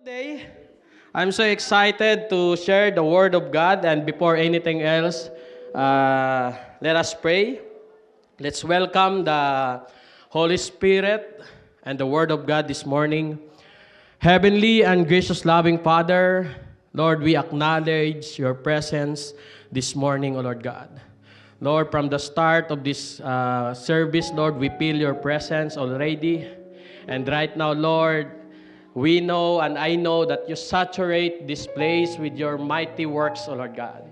Today, I'm so excited to share the Word of God, and before anything else, let us pray. Let's welcome the Holy Spirit and the Word of God this morning. Heavenly and gracious loving Father, Lord, we acknowledge your presence this morning, O Lord God. Lord, from the start of this service, Lord, we feel your presence already. And right now, Lord, we know and I know that you saturate this place with your mighty works, O Lord God.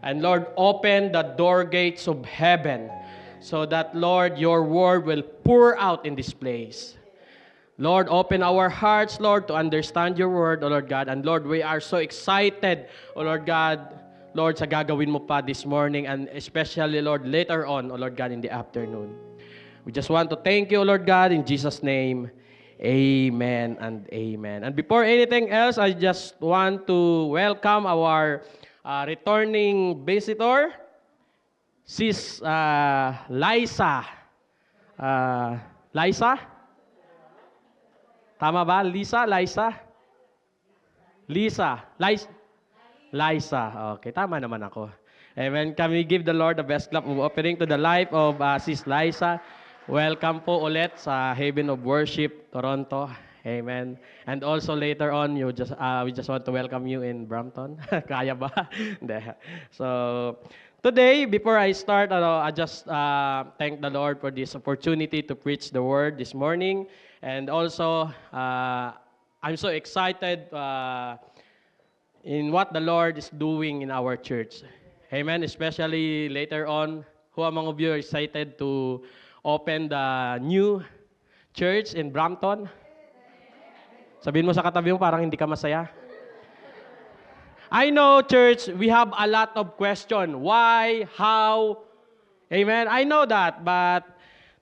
And Lord, open the door gates of heaven so that, Lord, your word will pour out in this place. Lord, open our hearts, Lord, to understand your word, O Lord God. And Lord, we are so excited, O Lord God, Lord, sa gagawin mo pa this morning and especially, Lord, later on, O Lord God, in the afternoon. We just want to thank you, O Lord God, in Jesus' name. Amen and amen. And before anything else, I just want to welcome our returning visitor, Sis Liza. Liza? Tama ba? Liza? Liza? Lisa? Liza. Okay, tama naman ako. Amen. Can we give the Lord the best clap of opening to the life of Sis Liza? Welcome po ulit sa Haven of Worship, Toronto. Amen. And also later on, we just want to welcome you in Brampton. Kaya ba? Hindi. So, today, before I start, I just thank the Lord for this opportunity to preach the word this morning. And also, I'm so excited in what the Lord is doing in our church. Amen. Especially later on, who among of you are excited to open the new church in Brampton? Sabihin mo sa katabi mo, parang hindi ka masaya. I know, church, we have a lot of questions. Why? How? Amen. I know that, but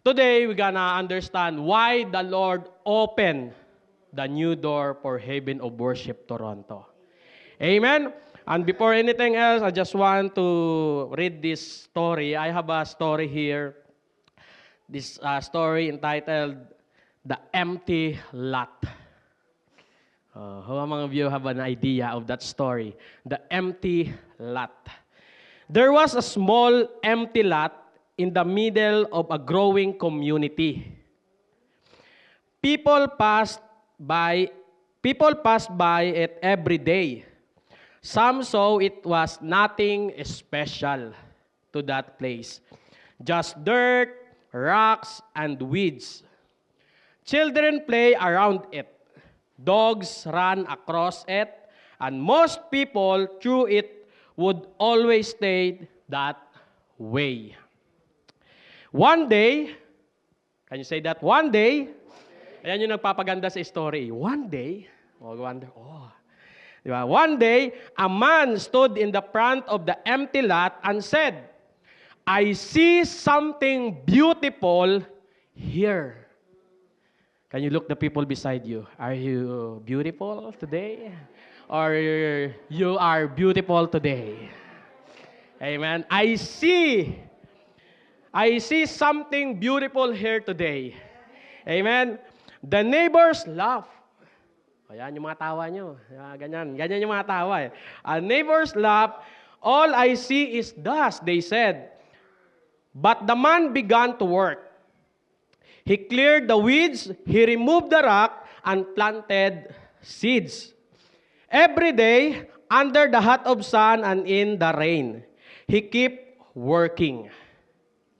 today we're gonna understand why the Lord opened the new door for Haven of Worship Toronto. Amen. And before anything else, I just want to read this story. I have a story here. This story entitled The Empty Lot. How many of you have an idea of that story? The Empty Lot. There was a small empty lot in the middle of a growing community. People passed by it every day. Some saw it was nothing special to that place. Just dirt, rocks, and weeds. Children play around it. Dogs run across it. And most people through it would always stay that way. One day, can you say that? One day, ayan yung nagpapaganda sa story. One day, diba? One day, a man stood in the front of the empty lot and said, I see something beautiful here. Can you look the people beside you? Are you beautiful today? Or you are beautiful today? Amen. I see something beautiful here today. Amen. The neighbors laugh. Ayan yung mga tawa nyo. Ganyan yung mga tawa eh. Neighbors laugh. All I see is dust, they said. But the man began to work. He cleared the weeds, he removed the rock, and planted seeds. Every day, under the hot of sun and in the rain, he kept working.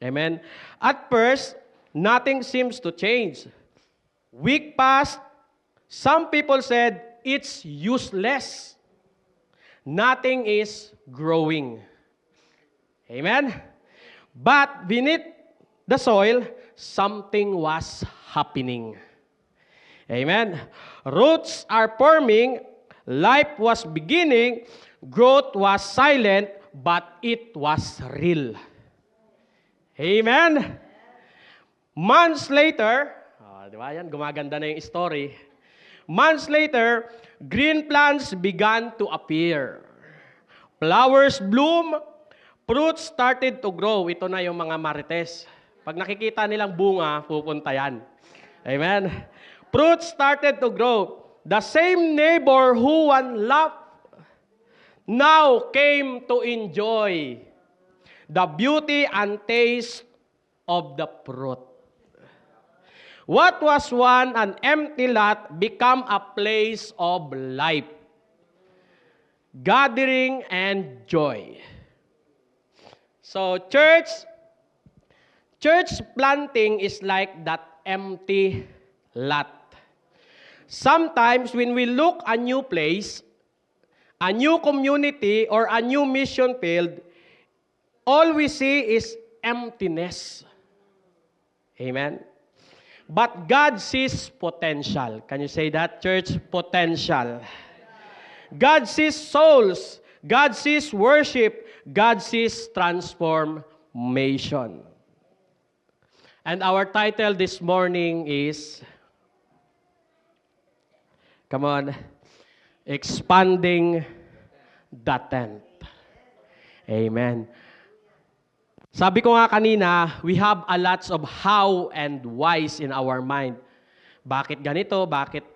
Amen. At first, nothing seems to change. Week passed. Some people said, it's useless. Nothing is growing. Amen? But beneath the soil, something was happening. Amen? Roots are forming, life was beginning, growth was silent, but it was real. Amen? Months later, di ba yan? Gumaganda na yung story. Months later, green plants began to appear. Flowers bloom, fruits started to grow. Ito na yung mga marites. Pag nakikita nilang bunga, pupunta yan. Amen? Fruits started to grow. the same neighbor who one loved now came to enjoy the beauty and taste of the fruit. What was once an empty lot became a place of life, gathering, and joy. So church planting is like that empty lot. Sometimes when we look a new place, a new community, or a new mission field, all we see is emptiness. Amen? But God sees potential. Can you say that, church? Potential. God sees souls. God sees worship. God sees transformation. And our title this morning is, come on, Expanding the Tent. Amen. Sabi ko nga kanina, we have a lots of how and whys in our mind. Bakit ganito? Bakit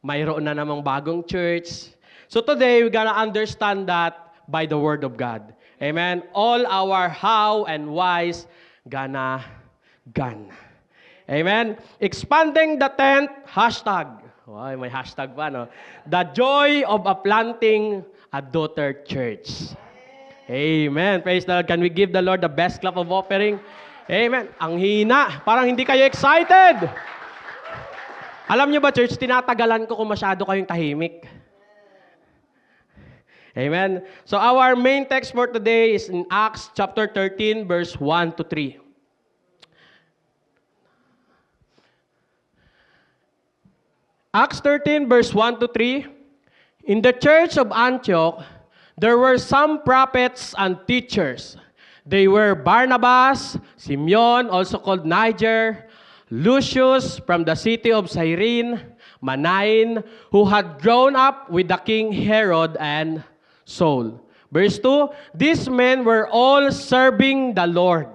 mayroon na namang bagong church? So today, we're gonna understand that by the Word of God. Amen? All our how and whys gone. Amen? Expanding the tent, hashtag. Wow, may hashtag pa, no? The joy of a planting a daughter church. Amen. Praise the Lord. Can we give the Lord the best clap of offering? Amen. Ang hina. Parang hindi kayo excited. Alam niyo ba, church, tinatagalan ko kung masyado kayong tahimik. Amen. So our main text for today is in Acts chapter 13, verse 1 to 3. Acts 13, verse 1 to 3. In the church of Antioch, there were some prophets and teachers. They were Barnabas, Simeon, also called Niger, Lucius from the city of Cyrene, Manaen, who had grown up with the king Herod, and Saul. Verse 2, these men were all serving the Lord.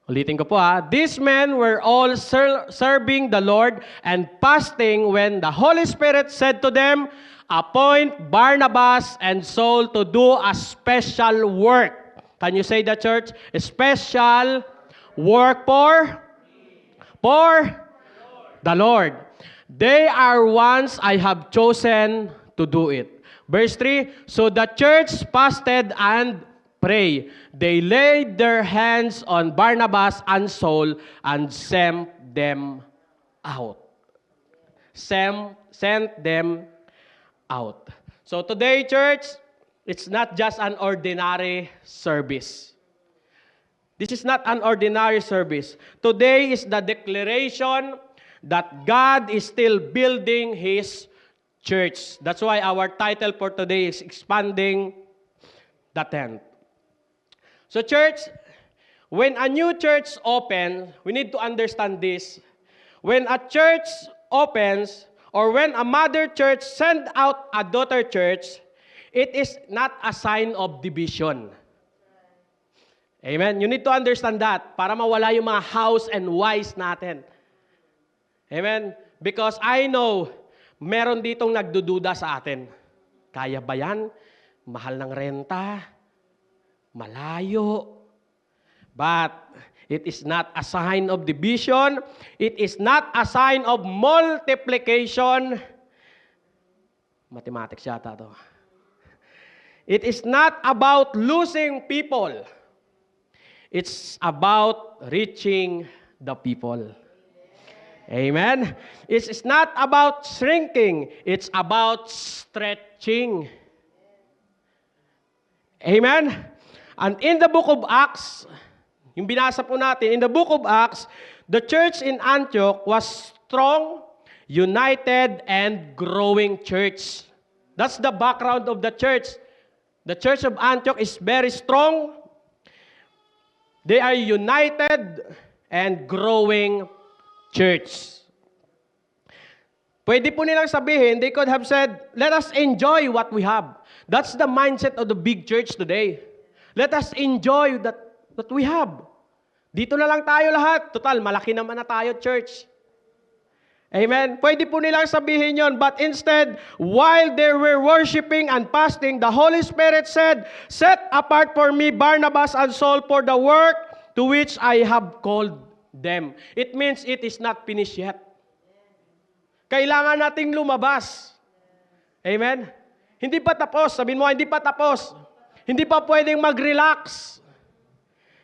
Ulitin ko po ha. These men were all serving the Lord and fasting when the Holy Spirit said to them, appoint Barnabas and Saul to do a special work. Can you say that, church? A special work for the Lord. They are ones I have chosen to do it. Verse 3, so the church fasted and prayed. They laid their hands on Barnabas and Saul and sent them out. Sent them out. So today, church, it's not just an ordinary service. This is not an ordinary service. Today is the declaration that God is still building His church. That's why our title for today is Expanding the Tent. So church, when a new church opens, we need to understand this. When a church opens, or when a mother church sends out a daughter church, it is not a sign of division. Amen? You need to understand that para mawala yung mga hows and whys natin. Amen? Because I know, meron ditong nagdududa sa atin. Kaya ba yan? Mahal ng renta? Malayo? But it is not a sign of division. It is not a sign of multiplication. Mathematics yata to. It is not about losing people. It's about reaching the people. Amen? It's not about shrinking. It's about stretching. Amen? And in the book of Acts, yung binasa po natin, in the book of Acts, the church in Antioch was strong, united, and growing church. That's the background of the church. The church of Antioch is very strong. They are united and growing church. Pwede po nilang sabihin, they could have said, let us enjoy what we have. That's the mindset of the big church today. Let us enjoy that we have. Dito na lang tayo lahat. Total, malaki naman na tayo, church. Amen? Pwede po nilang sabihin yon, but instead, while they were worshiping and fasting, the Holy Spirit said, "Set apart for me Barnabas and Saul for the work to which I have called them." It means it is not finished yet. Kailangan nating lumabas. Amen? Hindi pa tapos. Sabihin mo, hindi pa tapos. Hindi pa pwedeng mag-relax.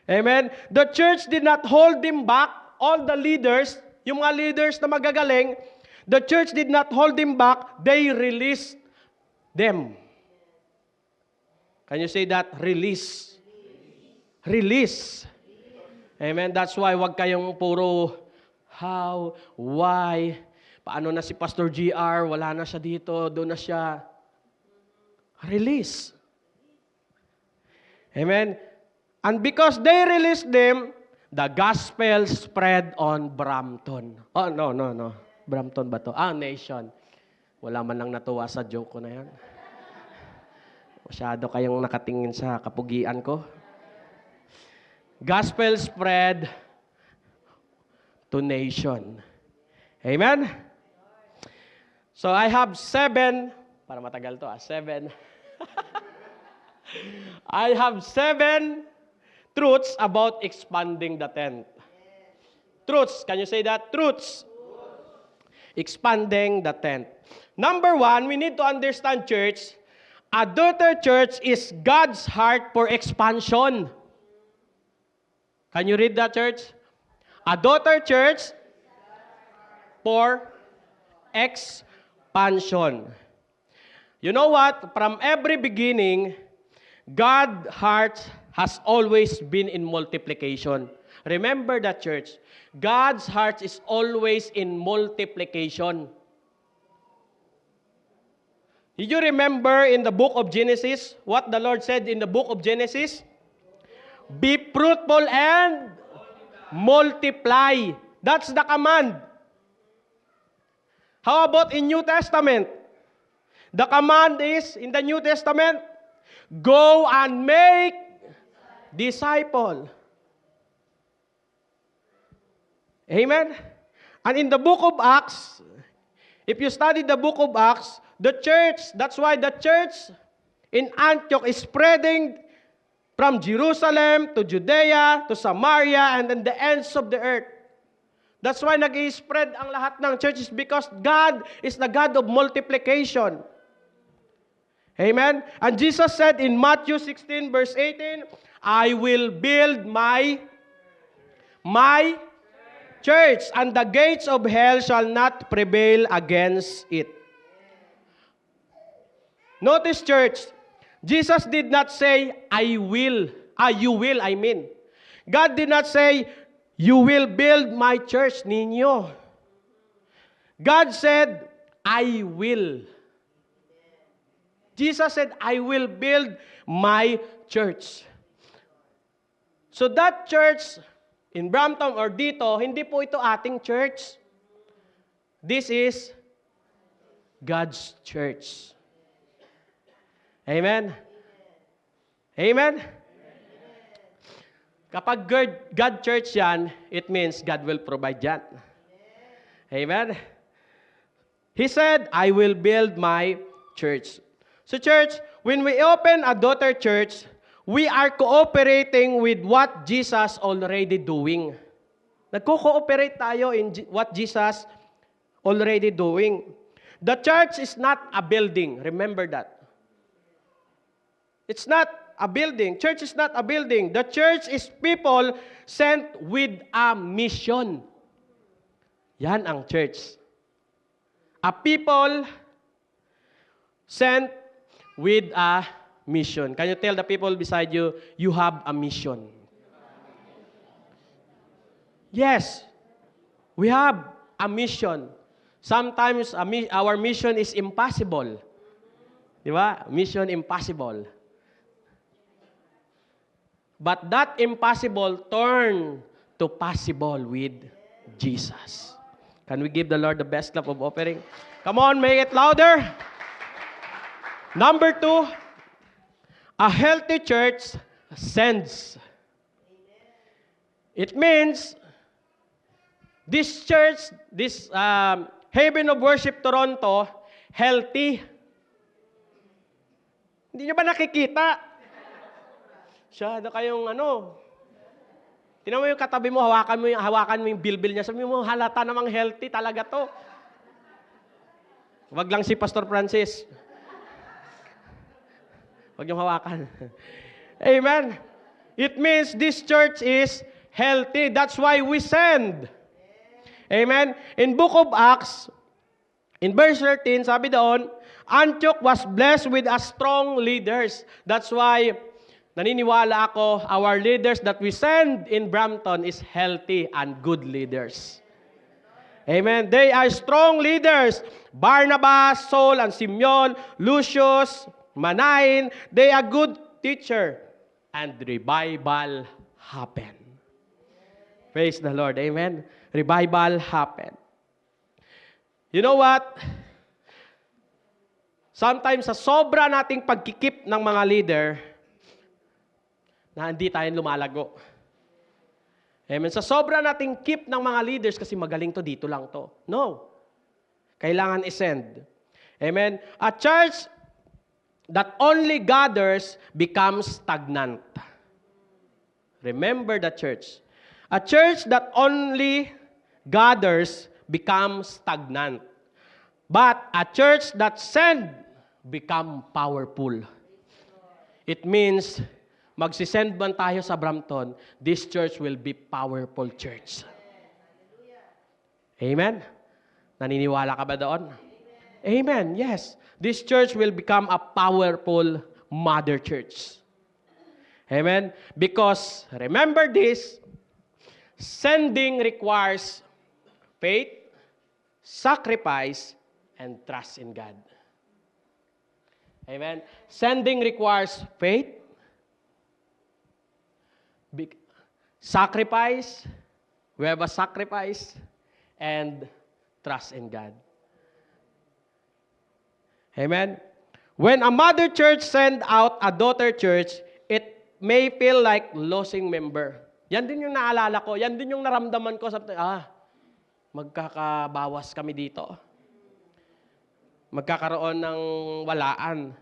Amen? The church did not hold them back. All the leaders, yung mga leaders na magagaling, the church did not hold them back. They released them. Can you say that? Release. Release. Amen? That's why wag kayong puro how, why, paano na si Pastor GR, wala na siya dito, doon na siya. Release. Amen? And because they released them, the gospel spread on Brampton. Oh, no. Brampton ba to? Nation. Wala man lang natuwa sa joke ko na yan. Masyado kayong nakatingin sa kapugian ko. Gospel spread to nation. Amen? So I have 7, para matagal to 7. I have 7 truths about expanding the tent. Truths. Can you say that? Truths. Expanding the tent. Number 1, we need to understand, church, a daughter church is God's heart for expansion. Can you read that, church? A daughter church for expansion. You know what? From every beginning, God's heart has always been in multiplication. Remember that, church. God's heart is always in multiplication. Did you remember in the book of Genesis, what the Lord said in the book of Genesis? Be fruitful and multiply. That's the command. How about in New Testament? The command is, in the New Testament, go and make disciple. Amen? And in the book of Acts, if you study the book of Acts, the church, that's why the church in Antioch is spreading from Jerusalem to Judea to Samaria and then the ends of the earth. That's why nag-i-spread ang lahat ng churches because God is the God of multiplication. Amen? And Jesus said in Matthew 16 verse 18, I will build my church, and the gates of hell shall not prevail against it. Notice, church, Jesus did not say, I will. You will, I mean. God did not say, you will build my church, ninyo. God said, I will. Jesus said, I will build my church. So that church in Brampton or dito, hindi po ito ating church. This is God's church. Amen? Amen? Kapag God church yan, it means God will provide yan. Amen? He said, I will build my church. So church, when we open a daughter church, we are cooperating with what Jesus already doing. Nagko-cooperate tayo in what Jesus already doing. The church is not a building. Remember that. It's not a building. Church is not a building. The church is people sent with a mission. Yan ang church. A people sent with a mission. Can you tell the people beside you, you have a mission? Yes, we have a mission. Sometimes our mission is impossible. Di ba? Mission impossible. But that impossible turned to possible with Jesus. Can we give the Lord the best clap of offering? Come on, make it louder. Number 2, a healthy church sends. It means this church, this Heaven of Worship Toronto, healthy. Hindi nyo ba nakikita? Masyado kayong Tingnan mo yung katabi mo, hawakan mo yung bilbil niya. Sabi mo, halata namang healthy talaga to. Wag lang si Pastor Francis. Wag niyong hawakan. Amen. It means this church is healthy. That's why we send. Amen. In Book of Acts, in verse 13, sabi doon, Antioch was blessed with a strong leaders. That's why naniniwala ako, our leaders that we send in Brampton is healthy and good leaders. Amen. They are strong leaders. Barnabas, Saul, and Simeon, Lucius, Manain, they are good teacher. And revival happened. Praise the Lord. Amen. Revival happened. You know what? Sometimes sa sobra nating pagkikip ng mga leader, na hindi tayo lumalago. Amen. Sa sobra nating keep ng mga leaders kasi magaling to, dito lang to. No. Kailangan isend. Amen. A church that only gathers becomes stagnant. Remember the church. A church that only gathers becomes stagnant. But a church that send become powerful. It means magsisend man tayo sa Brampton, this church will be powerful church. Amen? Naniniwala ka ba doon? Amen. Yes. This church will become a powerful mother church. Amen? Because, remember this, sending requires faith, sacrifice, and trust in God. Amen? Sending requires faith, sacrifice, we have a sacrifice, and trust in God. Amen? When a mother church send out a daughter church, it may feel like losing member. Yan din yung naalala ko. Yan din yung naramdaman ko. Magkakabawas kami dito. Magkakaroon ng walaan.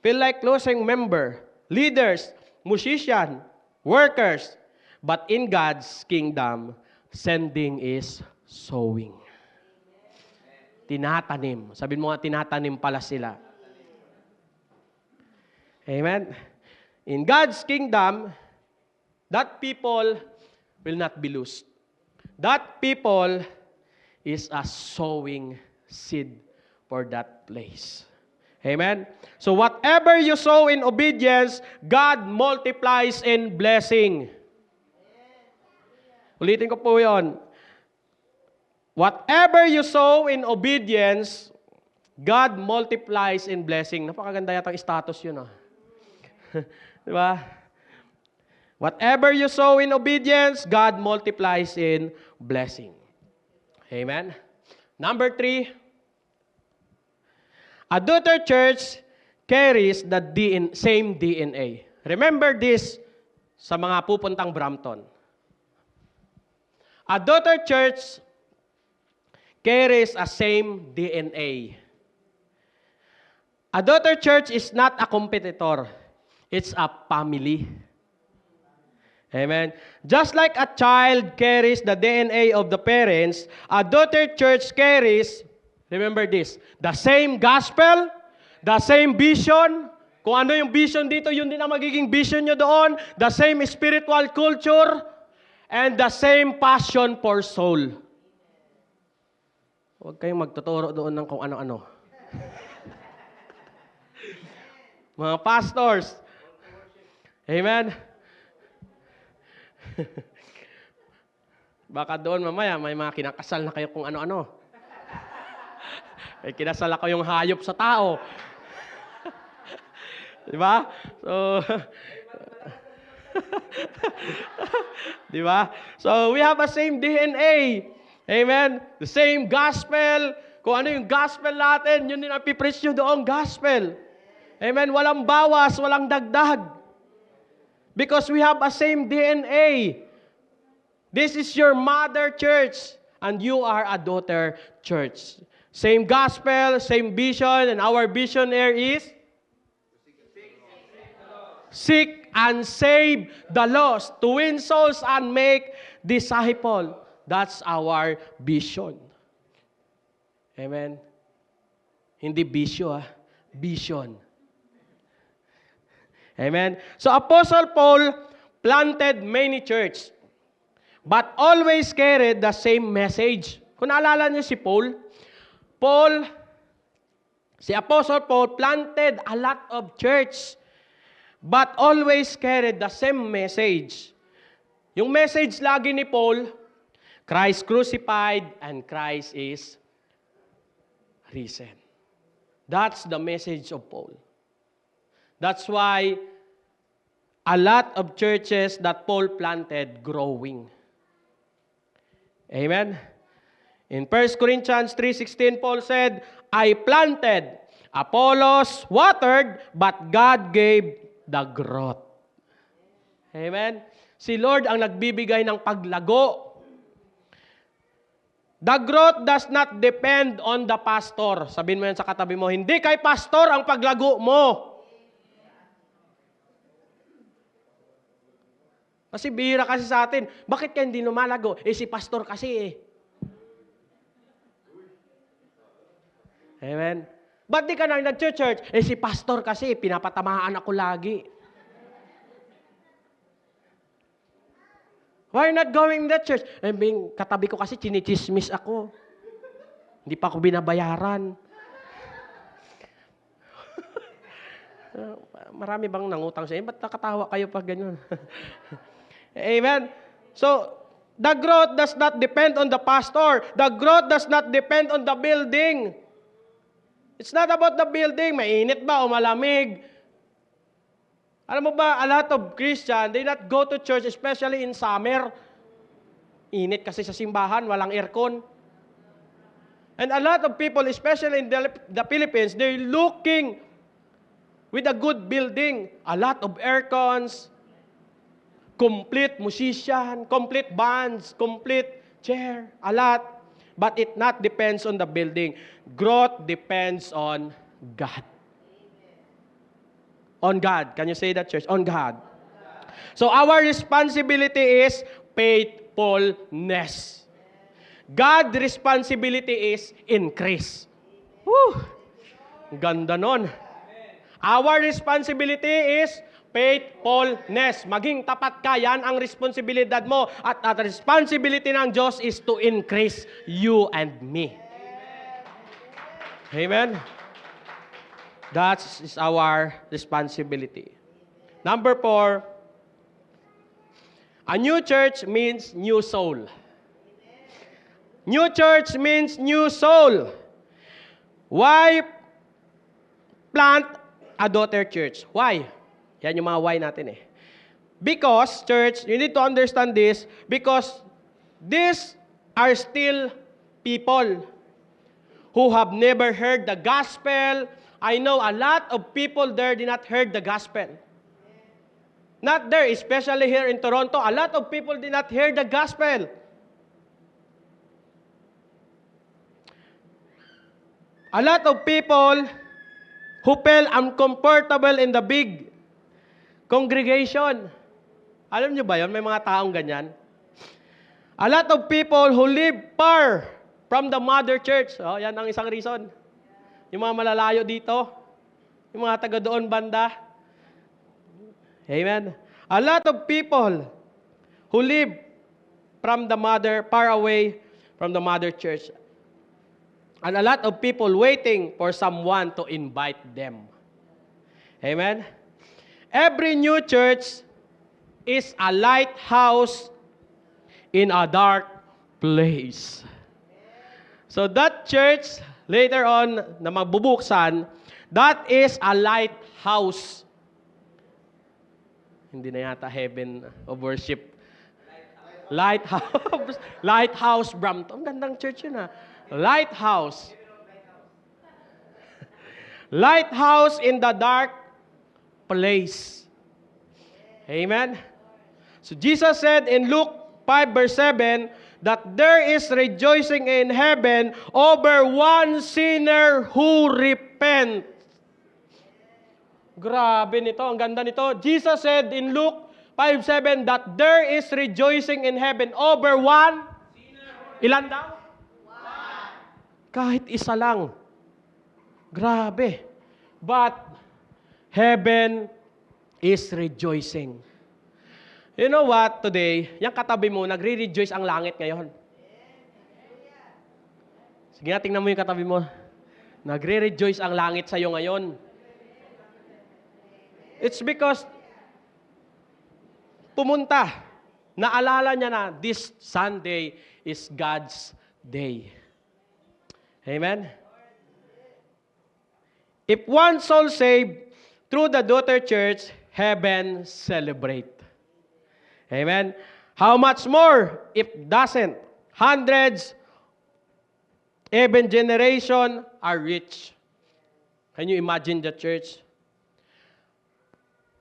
Feel like losing member. Leaders, musician, workers. But in God's kingdom, sending is sowing. Tinatanim. Sabihin mo nga, tinatanim pala sila. Amen? In God's kingdom, that people will not be lost. That people is a sowing seed for that place. Amen? So whatever you sow in obedience, God multiplies in blessing. Ulitin ko po yun. Whatever you sow in obedience, God multiplies in blessing. Napakaganda yata ang status yun. Diba? Whatever you sow in obedience, God multiplies in blessing. Amen? Number 3, a daughter church carries the same DNA. Remember this sa mga pupuntang Brampton. A daughter church carries a same DNA. A daughter church is not a competitor. It's a family. Amen. Just like a child carries the DNA of the parents, a daughter church carries, remember this, the same gospel, the same vision. Kung ano yung vision dito, yun din ang magiging vision nyo doon. The same spiritual culture, and the same passion for soul. Huwag kayong magtuturo doon ng kung ano-ano. Mga pastors. Amen? Baka doon mamaya may mga kinakasal na kayo kung ano-ano. May kinasal ako yung hayop sa tao. Diba? So, diba? So, we have a same DNA. Amen? The same gospel. Kung ano yung gospel natin, yun din ang pipreach nyo doon, gospel. Amen? Walang bawas, walang dagdag. Because we have a same DNA. This is your mother church. and you are a daughter church. Same gospel, same vision, and our vision here is seek and save the lost, to win souls and make disciple. That's our vision. Amen? Hindi bisyo, vision. Amen? So Apostle Paul planted many churches, but always carried the same message. Kung naalala niyo si si Apostle Paul planted a lot of church, but always carried the same message. Yung message lagi ni Paul, Christ crucified and Christ is risen. That's the message of Paul. That's why a lot of churches that Paul planted growing. Amen? In 1 Corinthians 3:16, Paul said, I planted, Apollos watered, but God gave the growth. Amen? Si Lord ang nagbibigay ng paglago. The growth does not depend on the pastor. Sabihin mo yan sa katabi mo, hindi kay pastor ang paglago mo. Kasi bihira kasi sa atin, bakit ka hindi lumalago? Si pastor kasi Amen? Ba't di ka nang nag-church? Si pastor kasi, pinapatamaan ako lagi. Why not going to church? Katabi ko kasi, chinichismis ako. Hindi pa ako binabayaran. Marami bang nangutang sa inyo? Ba't nakatawa kayo pag ganyan? Amen? So, the growth does not depend on the pastor. The growth does not depend on the building. It's not about the building. Mainit ba o malamig? Alam mo ba, a lot of Christians, they not go to church, especially in summer. Init kasi sa simbahan, walang aircon. And a lot of people, especially in the Philippines, they're looking with a good building. A lot of aircons, complete musician, complete bands, complete chair, a lot. But it not depends on the building. Growth depends on God. On God. Can you say that, church? On God. So our responsibility is faithfulness. God's responsibility is increase. Woo! Ganda nun. Our responsibility is faithfulness. Maging tapat ka, yan ang responsibilidad mo. At ang responsibility ng Diyos is to increase you and me. Amen? That is our responsibility. Number 4, a new church means new soul. New church means new soul. Why plant a daughter church? Why? Yan yung mga why natin eh. Because, church, you need to understand this, because these are still people who have never heard the gospel. I know a lot of people there did not heard the gospel. Not there, especially here in Toronto, a lot of people did not hear the gospel. A lot of people who felt uncomfortable in the big congregation. Alam niyo ba yun? May mga taong ganyan. A lot of people who live far from the mother church. Oh, yan ang isang reason. Yung mga malalayo dito. Yung mga taga doon banda. Amen. A lot of people who live from the mother, far away from the mother church. And a lot of people waiting for someone to invite them. Amen. Every new church is a lighthouse in a dark place. So that church, later on, na magbubuksan, that is a lighthouse. Hindi na yata heaven of worship. Lighthouse. Lighthouse Brampton. Ang gandang church yun ha. Lighthouse. Lighthouse in the dark place. Amen? So Jesus said in Luke 5 verse 7, that there is rejoicing in heaven over one sinner who repent. Grabe nito, ang ganda nito. Jesus said in Luke 5:7 that there is rejoicing in heaven over one sinner. Ilan daw? One. Kahit isa lang. Grabe. But heaven is rejoicing. You know what, today, yung katabi mo, nagre-rejoice ang langit ngayon. Sige nga, tingnan mo yung katabi mo. Nagre-rejoice ang langit sa'yo ngayon. It's because pumunta, naalala niya na this Sunday is God's day. Amen? If one soul saved through the daughter church, heaven celebrate. Amen? How much more if doesn't? Hundreds, even generation are rich. Can you imagine the church?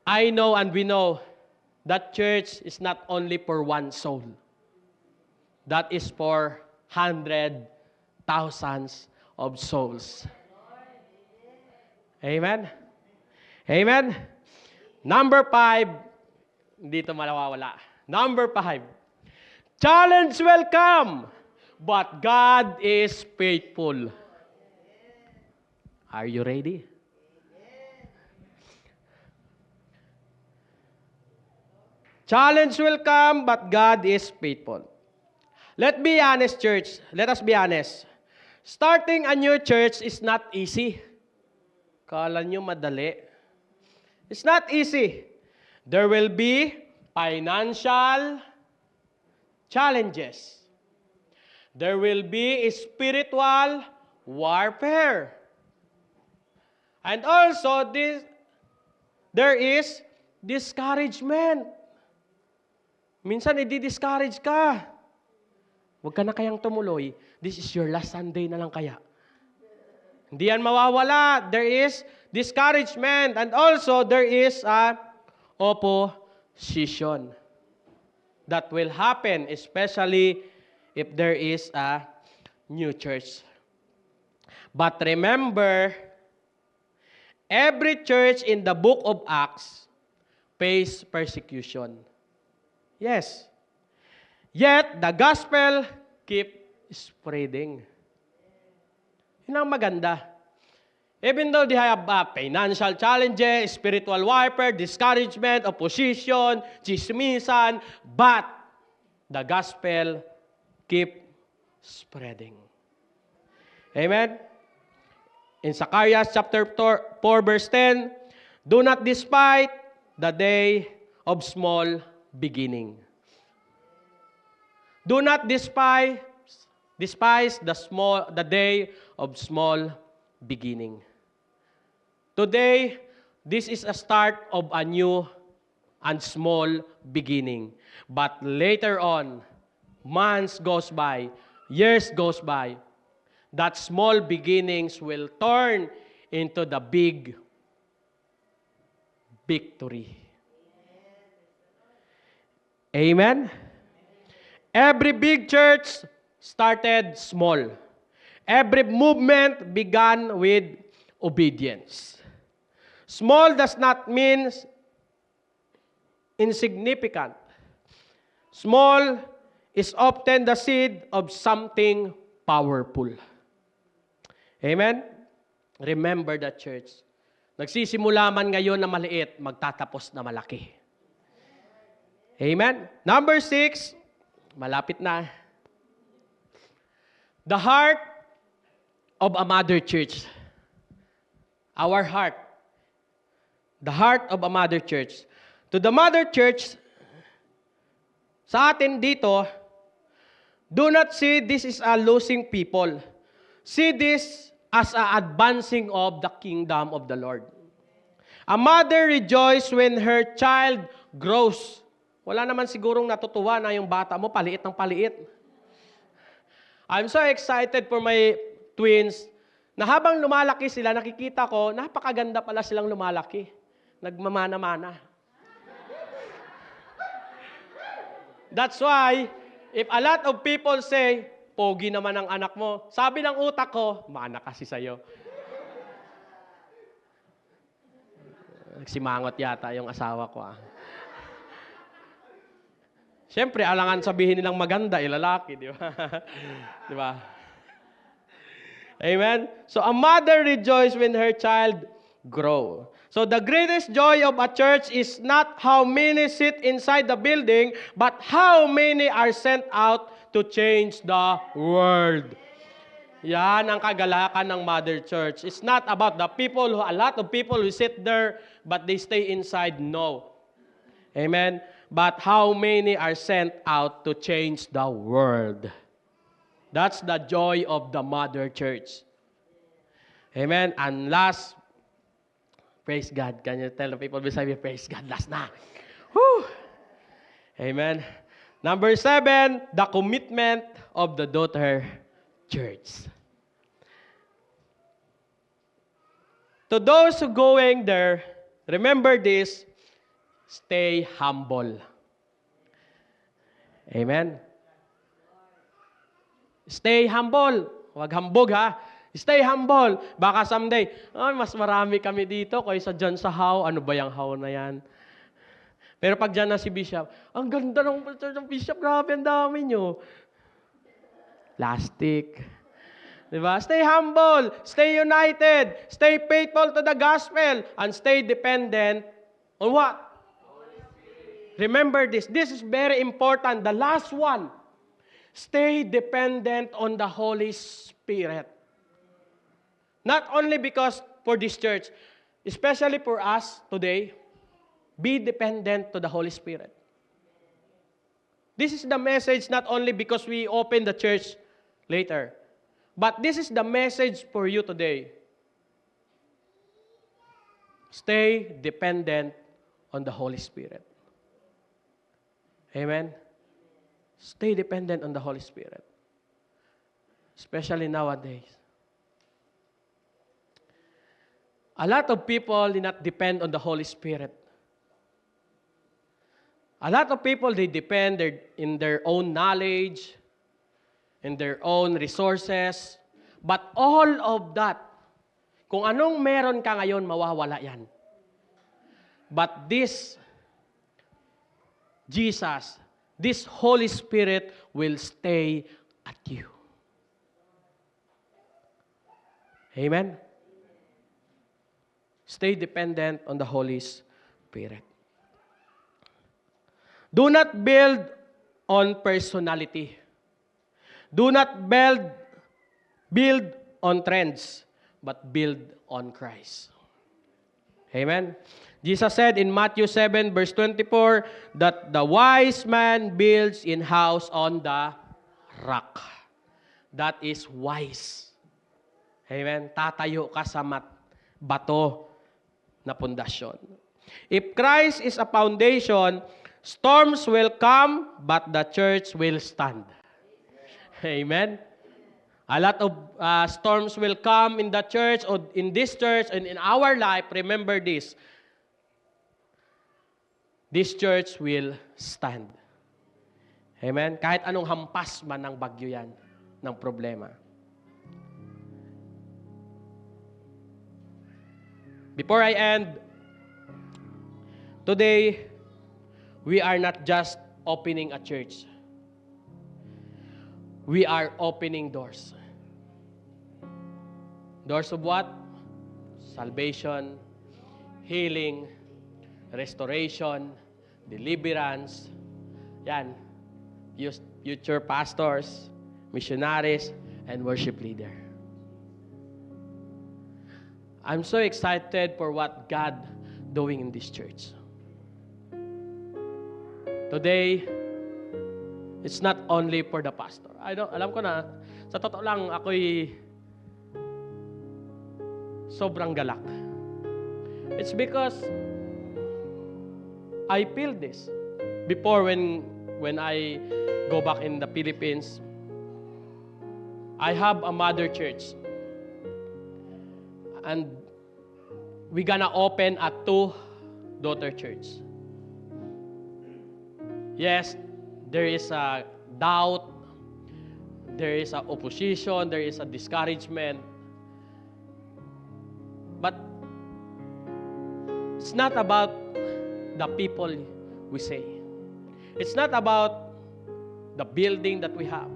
I know and we know that church is not only for one soul. That is for 100,000 of souls. Amen? Amen? Number 5, dito malawawala. Number 5, challenge will come, but God is faithful. Are you ready? Challenge will come, but God is faithful. Let's be honest, church. Let us be honest. Starting a new church is not easy. Kala nyo madali. It's not easy. There will be financial challenges. There will be spiritual warfare. And also, there is discouragement. Minsan, i-discourage ka. Huwag ka na kayang tumuloy. This is your last Sunday na lang kaya. Hindi yan mawawala. There is discouragement. And also, there is a opposition that will happen, especially if there is a new church. But remember, every church in the book of Acts face persecution. Yes. Yet, the gospel keep spreading. Yun ang maganda. Even though they have financial challenges, spiritual warfare, discouragement, opposition, chismisan, but the gospel keep spreading. Amen? In Zechariah chapter 4, verse 10, do not despise the day of small beginning. Do not despise the day of small beginning. Today, this is a start of a new and small beginning. But later on, months goes by, years goes by, that small beginnings will turn into the big victory. Amen? Every big church started small. Every movement began with obedience. Small does not mean insignificant. Small is often the seed of something powerful. Amen? Remember that, church. Nagsisimula man ngayon na maliit, magtatapos na malaki. Amen? Number 6, malapit na. The heart of a mother church. Our heart. The heart of a mother church. To the mother church, sa atin dito, do not see this is a losing people. See this as a advancing of the kingdom of the Lord. A mother rejoices when her child grows. Wala naman sigurong natutuwa na yung bata mo, paliit ng paliit. I'm so excited for my twins na habang lumalaki sila, nakikita ko, napakaganda pala silang lumalaki. Nagmamana-mana. That's why If a lot of people say, pogi naman ang anak mo, sabi ng utak ko, mana kasi sa'yo. Nagsimangot yata yung asawa ko. Siyempre, alangan sabihin nilang maganda, ilalaki, di ba? Di ba? Amen? So, a mother rejoices when her child grow. So, the greatest joy of a church is not how many sit inside the building, but how many are sent out to change the world. Yan ang kagalakan ng mother church. It's not about the people, a lot of people who sit there, but they stay inside. No. Amen? But how many are sent out to change the world? That's the joy of the mother church. Amen? And last, praise God. Can you tell the people beside me, praise God, last na. Whew. Amen? Number 7, the commitment of the daughter church. To those who going there, remember this, stay humble. Amen? Stay humble. Huwag hambog ha. Stay humble. Baka someday, mas marami kami dito kaysa dyan sa how. Ano ba yung how na yan? Pero pag dyan na si Bishop, ang ganda ng Bishop, grabe, ang dami nyo. Plastic. Diba? Stay humble. Stay united. Stay faithful to the gospel. And stay dependent on what? Remember this. This is very important. The last one. Stay dependent on the Holy Spirit. Not only because for this church, especially for us today, be dependent to the Holy Spirit. This is the message not only because we open the church later, but this is the message for you today. Stay dependent on the Holy Spirit. Amen? Stay dependent on the Holy Spirit. Especially nowadays. A lot of people did not depend on the Holy Spirit. A lot of people, they depend in their own knowledge, in their own resources. But all of that, kung anong meron ka ngayon, mawawala yan. But this Jesus, this Holy Spirit will stay at you. Amen? Stay dependent on the Holy Spirit. Do not build on personality. Do not build on trends, but build on Christ. Amen? Jesus said in Matthew 7, verse 24, that the wise man builds in house on the rock. That is wise. Amen? Tatayo ka sa bato na pundasyon. If Christ is a foundation, storms will come, but the church will stand. Amen? A lot of storms will come in the church, or in this church, and in our life. Remember this. This church will stand. Amen? Kahit anong hampas man ng bagyo yan, ng problema. Before I end, today, we are not just opening a church. We are opening doors. Doors of what? Salvation, healing, restoration, deliverance. Yan. Future pastors, missionaries, and worship leader. I'm so excited for what God doing in this church. Today, it's not only for the pastor. Alam ko na, sa totoo lang, ako'y sobrang galak. It's because I feel this. Before, when I go back in the Philippines, I have a mother church. And we're gonna open a 2 daughter church. Yes, there is a doubt, there is a opposition, there is a discouragement. But it's not about the people we say. It's not about the building that we have.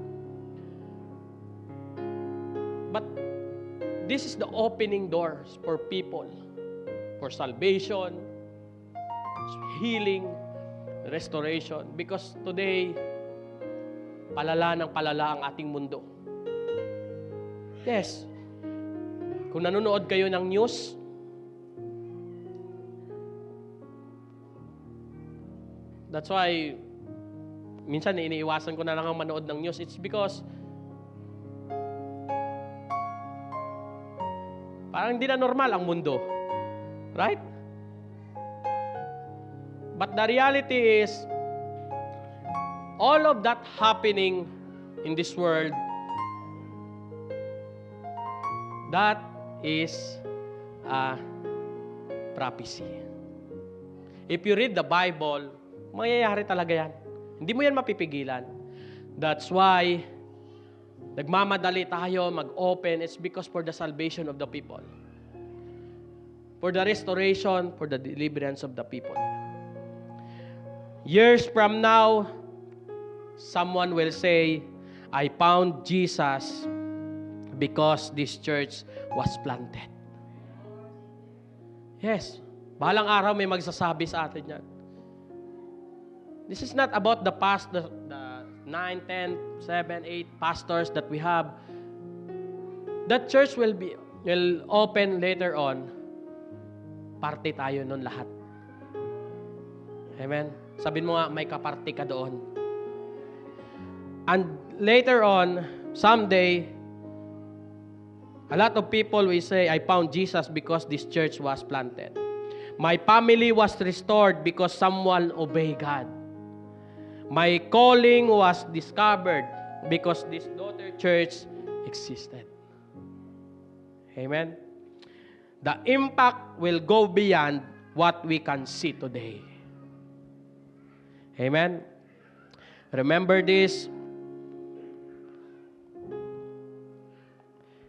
But this is the opening doors for people, for salvation, healing, restoration. Because today, palala ng palala ang ating mundo. Yes. Kung nanonood kayo ng news, that's why minsan iniiwasan ko na lang ang manood ng news. It's because parang hindi na normal ang mundo. Right? But the reality is, all of that happening in this world, that is a prophecy. If you read the Bible, mangyayari talaga yan. Hindi mo yan mapipigilan. That's why nagmamadali tayo mag-open. It's because for the salvation of the people. For the restoration, for the deliverance of the people. Years from now, someone will say, I found Jesus because this church was planted. Yes, balang araw may magsasabi sa atin yan. This is not about the past, the 9, 10, 7, 8 pastors that we have. That church will open later on. Parte tayo nun lahat. Amen? Sabihin mo nga, may kaparte ka doon. And later on, someday, a lot of people will say, I found Jesus because this church was planted. My family was restored because someone obeyed God. My calling was discovered because this daughter church existed. Amen? The impact will go beyond what we can see today. Amen? Remember this.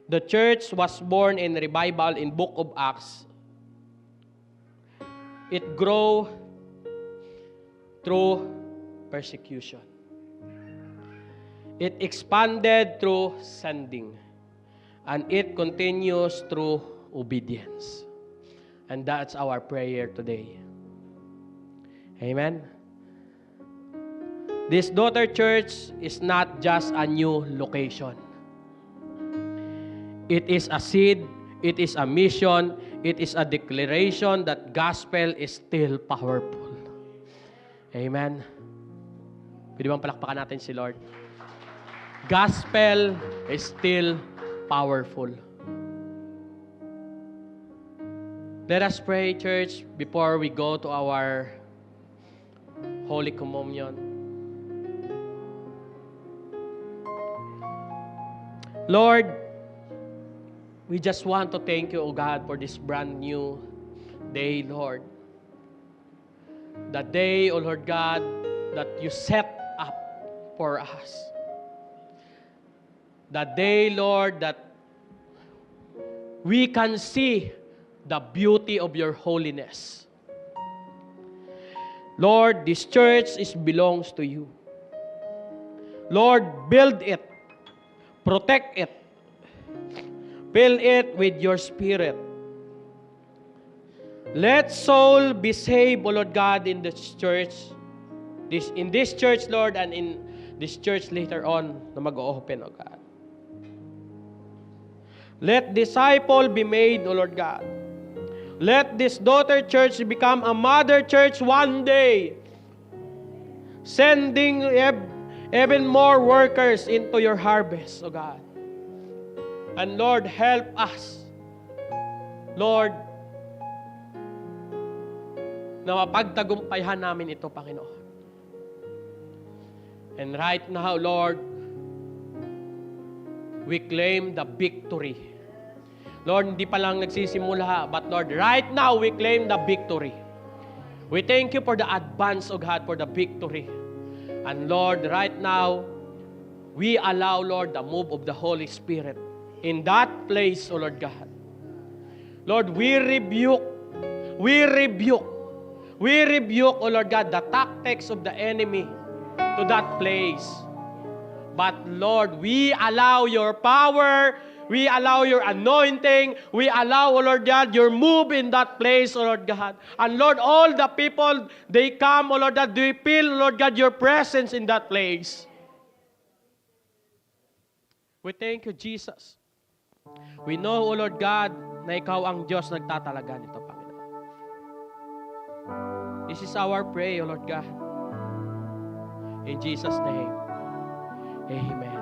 The church was born in revival in Book of Acts. It grew through persecution. It expanded through sending. And it continues through obedience. And that's our prayer today. Amen? This daughter church is not just a new location. It is a seed, it is a mission, it is a declaration that gospel is still powerful. Amen? Pwede bang palakpakan natin si Lord? Gospel is still powerful. Let us pray, church, before we go to our Holy Communion. Lord, we just want to thank you, O God, for this brand new day, Lord. The day, O Lord God, that you set up for us. The day, Lord, that we can see the beauty of your holiness. Lord, this church belongs to you. Lord, build it. Protect it. Fill it with your spirit. Let soul be saved, O Lord God, in this church. In this church, Lord, and in this church later on na mag-open, O God. Let disciple be made, O Lord God. Let this daughter church become a mother church one day, sending even more workers into your harvest, O God. And Lord, help us, Lord, na mapagtagumpayan namin ito, Panginoon. And right now, Lord, we claim the victory. Lord, hindi pa lang nagsisimula, but Lord, right now, we claim the victory. We thank you for the advance, O God, for the victory. And Lord, right now, we allow, Lord, the move of the Holy Spirit in that place, O Lord God. Lord, we rebuke, O Lord God, the tactics of the enemy to that place. But Lord, we allow your power, we allow your anointing, we allow, O Lord God, your move in that place, O Lord God. And Lord, all the people, they come, O Lord God, they feel, O Lord God, your presence in that place. We thank you, Jesus. We know, O Lord God, na ikaw ang Diyos nagtatalaga nito, Panginoon. This is our prayer, O Lord God. In Jesus' name, amen.